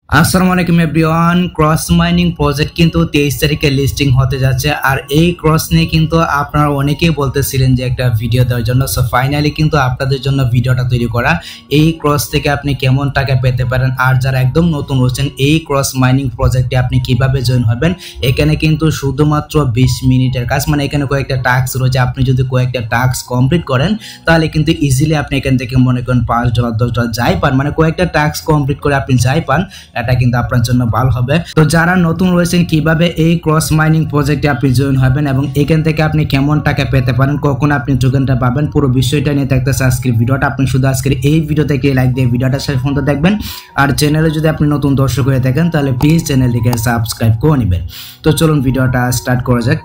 আসসালামু আলাইকুম everyone. Cross mining project কিন্তু 23 তারিখে লিস্টিং হতে যাচ্ছে। আর এই ক্রস নিয়ে কিন্তু আপনারা অনেকেই বলতেছিলেন যে একটা ভিডিও দেওয়ার জন্য। সো ফাইনালি কিন্তু আপনাদের জন্য ভিডিওটা তৈরি করা। এই ক্রস থেকে আপনি কেমন টাকা পেতে পারেন, আর যারা একদম নতুন হচ্ছেন এই ক্রস মাইনিং প্রজেক্টে আপনি কিভাবে জয়েন হবেন। এখানে কিন্তু শুধুমাত্র 20 মিনিটের কাজ, মানে এখানে কয়েকটা টাস্ক রয়েছে। আপনি যদি কয়েকটা টাস্ক কমপ্লিট করেন তাহলে কিন্তু ইজিলি আপনি এখান থেকে মনে করেন $5 $10 যাই পান, মানে কয়েকটা টাস্ক কমপ্লিট করে আপনি যাই পান, এটা কিন্তু আপনার জন্য ভালো হবে। তো যারা নতুন রয়েছেন কিভাবে এই ক্রস মাইনিং প্রজেক্টে আপনি জয়েন হবেন এবং এখান থেকে আপনি কেমন টাকা পেতে পারেন, কখন আপনি টোকেনটা পাবেন, পুরো বিষয়টা নিয়ে থাকতেছে আজকের ভিডিওটা। আপনি শুধু আজকের এই ভিডিওতে গিয়ে লাইক দিয়ে ভিডিওটা শেষ পর্যন্ত দেখবেন। আর চ্যানেলে যদি আপনি নতুন দর্শক হয়ে থাকেন তাহলে প্লিজ চ্যানেলটিকে সাবস্ক্রাইব করে নেবেন। তো চলুন ভিডিওটা স্টার্ট করা যাক।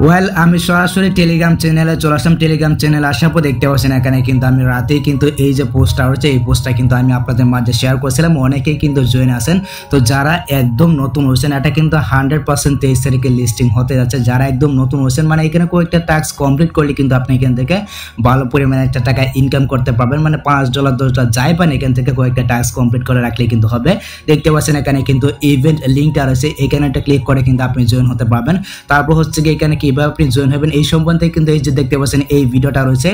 ওয়েল, আমি সরাসরি টেলিগ্রাম চ্যানেলে চলে আসলাম। টেলিগ্রাম চ্যানেল আসার পর দেখতে পাচ্ছেন এখানে কিন্তু আমি রাতেই কিন্তু এই যে পোস্টটা হচ্ছে এই পোস্টটা কিন্তু আমি আপনাদের মাঝে শেয়ার করেছিলাম, অনেকেই কিন্তু জয়েন আছেন। তো যারা একদম নতুন হয়েছেন এটা কিন্তু 100% 23 তারিখে লিস্টিং হতে যাচ্ছে। যারা একদম নতুন হয়েছেন মানে এখানে কয়েকটা টাস্ক কমপ্লিট করলে কিন্তু আপনি এখান থেকে ভালো পরিমাণে একটা টাকা ইনকাম করতে পারবেন, মানে $5 $10 যাই পান এখান থেকে কয়েকটা টাস্ক কমপ্লিট করে রাখলে কিন্তু হবে। দেখতে পাচ্ছেন এখানে কিন্তু ইভেন্ট লিঙ্কটা রয়েছে, এখানে একটা ক্লিক করে কিন্তু আপনি জয়েন হতে পারবেন। তারপর হচ্ছে কি এখানে কিভাবে আপনি জয়েন হবেন এই সম্বন্ধে কিন্তু এই যে দেখতে পাচ্ছেন এই ভিডিওটা রয়েছে,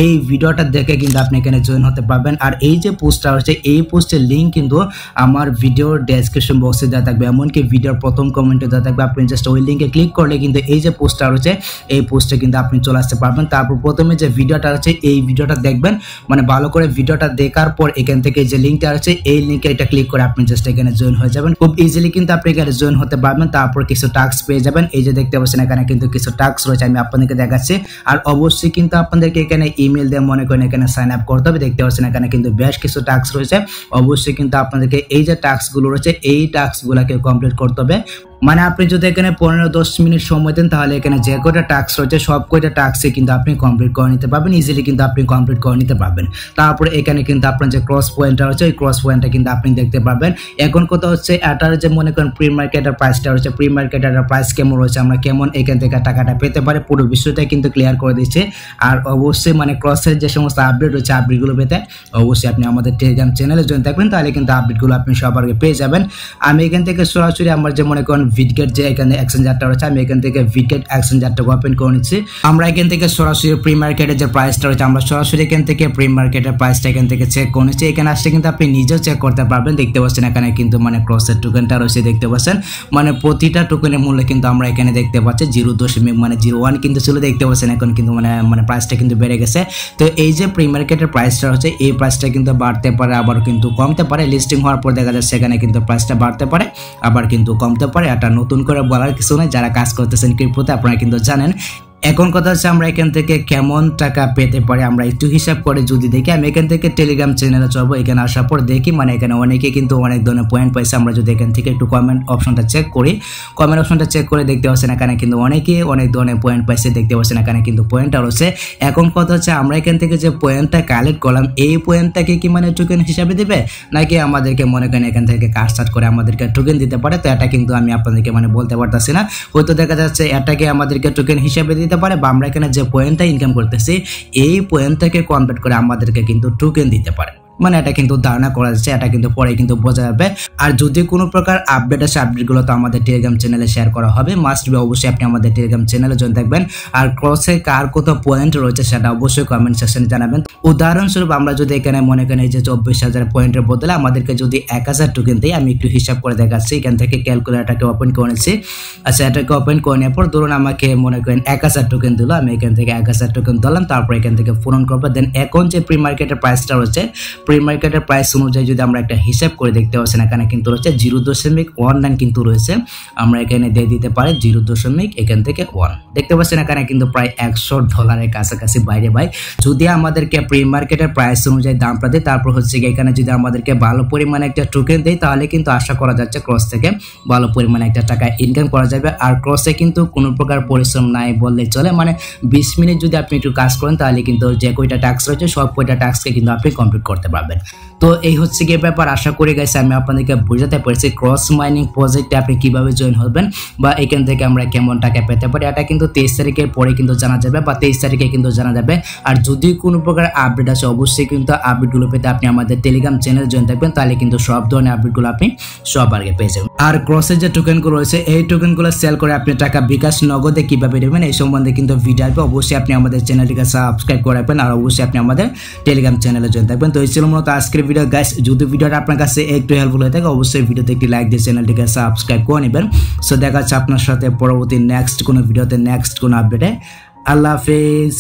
এই ভিডিওটা দেখে কিন্তু আপনি এখানে জয়েন হতে পারবেন। আর এই যে পোস্টটা রয়েছে এই পোস্টের লিঙ্ক কিন্তু আমার ভিডিওর ডেসক্রিপশন বক্সে দেওয়া থাকবে, এমনকি ভিডিওর প্রথম কমেন্টে দেওয়া থাকবে। আপনি জাস্ট ওই লিঙ্কে ক্লিক করলে কিন্তু এই যে পোস্টটা রয়েছে এই পোস্টে কিন্তু আপনি চলে আসতে পারবেন। তারপর প্রথমে যে ভিডিওটা রয়েছে এই ভিডিওটা দেখবেন, মানে ভালো করে ভিডিওটা দেখার পর এখান থেকে যে লিঙ্কটা আছে এই লিঙ্কে এটা ক্লিক করে আপনি জাস্ট এখানে জয়েন হয়ে যাবেন। খুব ইজিলি কিন্তু আপনি এখানে জয়েন হতে পারবেন। তারপর কিছু টাস্ক পেয়ে যাবেন। এই যে দেখতে পাচ্ছেন এখানে কিন্তু কিছু টাস্ক রয়েছে, আমি আপনাদেরকে দেখাচ্ছি। আর অবশ্যই কিন্তু আপনাদেরকে এখানে ইমেল দিয়ে মনে করেন এখানে সাইন আপ করতে হবে। দেখতে পাচ্ছেন এখানে কিন্তু বেশ কিছু টাস্ক রয়েছে। অবশ্যই কিন্তু আপনাদেরকে এই যে টাস্ক গুলো রয়েছে এই টাস্ক গুলাকে কমপ্লিট করতে হবে। মানে আপনি যদি এখানে 15-10 মিনিট সময় দেন তাহলে এখানে যে কয়টা টাস্ক রয়েছে সব কয়টা টাস্কে কিন্তু আপনি কমপ্লিট করে নিতে পারবেন, ইজিলি কিন্তু আপনি কমপ্লিট করে নিতে পারবেন। তারপরে এখানে কিন্তু আপনার যে ক্রস পয়েন্টটা রয়েছে ওই ক্রস পয়েন্টটা কিন্তু আপনি দেখতে পারবেন। এখন কথা হচ্ছে এটার যে মনে করেন প্রি মার্কেটের প্রাইসটা রয়েছে, প্রি মার্কেটের প্রাইস কেমন রয়েছে, আমরা কেমন এখান থেকে টাকাটা পেতে পারি, পুরো বিষয়টা কিন্তু ক্লিয়ার করে দিচ্ছে। আর অবশ্যই মানে ক্রসের যে সমস্ত আপডেট রয়েছে আপডেটগুলো পেতে অবশ্যই আপনি আমাদের টেলিগ্রাম চ্যানেলে জয়েন থাকবেন, তাহলে কিন্তু আপডেটগুলো আপনি সবার আগে পেয়ে যাবেন। আমি এখান থেকে সরাসরি আমার যে মনে করেন ভিটগেট যে এখানে এক্সচেঞ্জারটা রয়েছে আমি এখান থেকে ভিটগেট এক্সচেঞ্জারটাকে ওপেন করে নিচ্ছি। আমরা এখান থেকে সরাসরি প্রি মার্কেটের যে প্রাইসটা রয়েছে আমরা সরাসরি এখান থেকে প্রি মার্কেটের প্রাইসটা এখান থেকে চেক করে নিচ্ছি। এখানে আসলে কিন্তু আপনি নিজেও চেক করতে পারবেন। দেখতে পাচ্ছেন এখানে কিন্তু মানে ক্রসের টোকেনটা রয়েছে, দেখতে পাচ্ছেন মানে প্রতিটা টোকেনের মূল্য কিন্তু আমরা এখানে দেখতে পাচ্ছি 0.01 কিন্তু ছিল। দেখতে পাচ্ছেন এখন কিন্তু মানে প্রাইসটা কিন্তু বেড়ে গেছে। তো এই যে প্রি মার্কেটের প্রাইসটা হচ্ছে এই প্রাইসটা কিন্তু বাড়তে পারে আবার কিন্তু কমতে পারে। লিস্টিং হওয়ার পর দেখা যাচ্ছে সেখানে কিন্তু প্রাইসটা বাড়তে পারে আবার কিন্তু কমতে পারে। এটা নতুন করে বলার কিছু নেই, যারা কাজ করতেছেন ক্রিপ্টোতে আপনারা কিন্তু জানেন। এখন কথা হচ্ছে আমরা এখান থেকে কেমন টাকা পেতে পারি আমরা একটু হিসাব করে যদি দেখি। আমি এখান থেকে টেলিগ্রাম চ্যানেলে চলবো, এখানে আসার পর দেখি মানে এখানে অনেকে কিন্তু অনেক ধরনের পয়েন্ট পাইছে। আমরা যদি এখান থেকে একটু কমেন্ট অপশনটা চেক করি, কমেন্ট অপশনটা চেক করে দেখতে পাচ্ছেন এখানে কিন্তু অনেকে অনেক ধরনের পয়েন্ট পাইছে। দেখতে পাচ্ছেন এখানে কিন্তু পয়েন্টটা রয়েছে। এখন কথা হচ্ছে আমরা এখান থেকে যে পয়েন্টটা কালেক্ট করলাম এই পয়েন্টটাকে কি মানে টোকেন হিসাবে দেবে নাকি আমাদেরকে মনে করেন এখান থেকে কাজ স্টার্ট করে আমাদেরকে টোকেন দিতে পারে। তো এটা কিন্তু আমি আপনাদেরকে মানে বলতে পারতেছি না। হয়তো দেখা যাচ্ছে এটাকে আমাদেরকে টোকেন হিসাবে দিতে পারে বা আমরা এখানে যে পয়েন্টটা ইনকাম করতেছি এই পয়েন্টটাকে কনভার্ট করে আমাদেরকে কিন্তু টোকেন দিতে পারে, মানে এটা কিন্তু ধারণা করা যাচ্ছে। এটা কিন্তু পরে কিন্তু বোঝা যাবে। আর যদি কোনো প্রকার আপডেট আসে আপডেটগুলো তো আমাদের টেলিগ্রাম চ্যানেলে শেয়ার করা হবে। মাস্ট বি অবশ্যই আপনি আমাদের টেলিগ্রাম চ্যানেলে জয়েন থাকবেন। আর ক্রসে কার কত পয়েন্ট রয়েছে সেটা অবশ্যই কমেন্ট সেকশনে জানাবেন। উদাহরণস্বরূপ আমরা যদি এখানে মনে করেন এই যে 24,000 পয়েন্টের বদলে আমাদেরকে যদি 1000 টোকেন দেয়, আমি একটু হিসাব করে দেখাচ্ছি। এখান থেকে ক্যালকুলেটরটাকে ওপেন করে নিচ্ছি। আচ্ছা, এটাকে ওপেন করে নেওয়ার পর ধরুন আমাকে মনে করেন 1000 টোকেন দিল, আমি এখান থেকে 1000 টোকেন দিলাম, তারপর এখান থেকে পূরণ করবো। দেন এখন যে প্রি মার্কেটের প্রাইসটা রয়েছে প্রি মার্কেটের প্রাইস অনুযায়ী যদি আমরা একটা হিসাব করে দেখতে পাচ্ছেন এখানে কিন্তু রয়েছে 0.19 কিন্তু রয়েছে। আমরা এখানে দিয়ে দিতে পারি 0.1 এখান থেকে 1। দেখতে পাচ্ছেন এখানে কিন্তু প্রায় $100 কাছাকাছি বাইরে ভাই। যদি আমাদেরকে প্রি মার্কেটের প্রাইস অনুযায়ী দামটা দেয় তারপর হচ্ছে এখানে যদি আমাদেরকে ভালো পরিমাণে একটা টোকেন দেয় তাহলে কিন্তু আশা করা যাচ্ছে ক্রস থেকে ভালো পরিমাণে একটা টাকা ইনকাম করা যাবে। আর ক্রসে কিন্তু কোনো প্রকার পরিশ্রম নাই বললেই চলে, মানে 20 মিনিট যদি আপনি একটু কাজ করেন তাহলে কিন্তু যে কয়টা টাস্ক রয়েছে সব কয়টা টাস্ককে কিন্তু আপনি কমপ্লিট করতে পারবেন। পারবেন। তো এই হচ্ছে কি ব্যাপার, আশা করি গাইস আমি আপনাদেরকে বোঝাতে পারছি ক্রস মাইনিং প্রজেক্টে আপনি কিভাবে জয়েন হবেন বা এখান থেকে আমরা কেমন টাকা পেতে পারি। এটা কিন্তু 23 তারিখের পরে কিন্তু জানা যাবে বা 23 তারিখে কিন্তু জানা যাবে। আর যদি কোনো প্রকার আপডেট আসে অবশ্যই কিন্তু আপডেটগুলো পেতে আপনি আমাদের টেলিগ্রাম চ্যানেল জয়েন থাকবেন, তাহলে কিন্তু সব ধরনের আপডেটগুলো আপনি সবার আগে পেয়ে যাবেন। আর ক্রসের যে টোকেনগুলো রয়েছে এই টোকেনগুলো সেল করে আপনি টাকা বিকাশ নগদে কিভাবে দেবেন এই সম্বন্ধে কিন্তু ভিডিও আসবে। অবশ্যই আপনি আমাদের চ্যানেলটিকে সাবস্ক্রাইব করে রাখবেন আর অবশ্যই আপনি আমাদের টেলিগ্রাম চ্যানেলে জয়েন থাকবেন। তো এই ছিল মূলত আজকের ভিডিও গাইস। যদি ভিডিওটা আপনার কাছে একটু হেল্পফুল হয়ে থাকে অবশ্যই ভিডিওতে একটি লাইক দিয়ে চ্যানেলটিকে সাবস্ক্রাইব করে নেবেন। সো দেখা হচ্ছে আপনার সাথে পরবর্তী নেক্সট কোনো ভিডিওতে নেক্সট কোনো আপডেটে। আল্লাহ হাফেজ।